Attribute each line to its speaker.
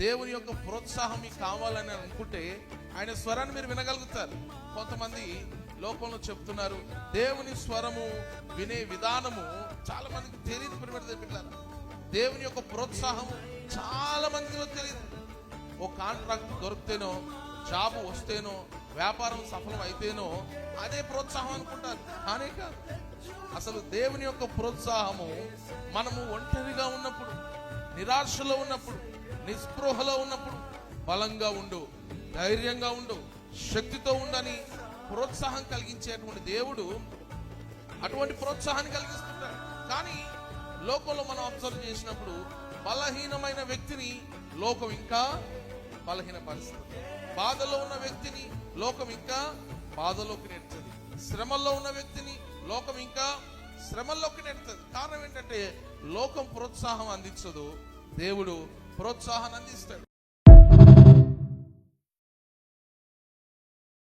Speaker 1: దేవుని యొక్క ప్రోత్సాహం మీకు కావాలని అనుకుంటే ఆయన స్వరాన్ని మీరు వినగలుగుతారు. కొంతమంది లోకంలో చెప్తున్నారు దేవుని స్వరము వినే విధానము చాలా మందికి తెలియదు. పిల్లలు, దేవుని యొక్క ప్రోత్సాహం చాలా మందికి తెలియదు. ఓ కాంట్రాక్ట్ దొరికితేనో, జాబ్ వస్తేనో, వ్యాపారం సఫలం అయితేనో అదే ప్రోత్సాహం అనుకుంటారు. కానీ కాదు. అసలు దేవుని యొక్క ప్రోత్సాహము మనము ఒంటరిగా ఉన్నప్పుడు, నిరాశలో ఉన్నప్పుడు, నిస్పృహలో ఉన్నప్పుడు బలంగా ఉండు, ధైర్యంగా ఉండు, శక్తితో ఉండని ప్రోత్సాహం కలిగించేటువంటి దేవుడు అటువంటి ప్రోత్సాహాన్ని కలిగిస్తుంటాడు. కానీ లోకంలో మనం అబ్జర్వ్ చేసినప్పుడు బలహీనమైన వ్యక్తిని లోకం ఇంకా బలహీనపరుస్తుంది. బాధలో ఉన్న వ్యక్తిని లోకం ఇంకా బాధలోకి నెడుతుంది. శ్రమల్లో ఉన్న వ్యక్తిని లోకం ఇంకా శ్రమల్లోకి నెడుతుంది. కారణం ఏంటంటే లోకం ప్రోత్సాహం అందించదు, దేవుడు ప్రోత్సాహాన్ని అందిస్తాడు.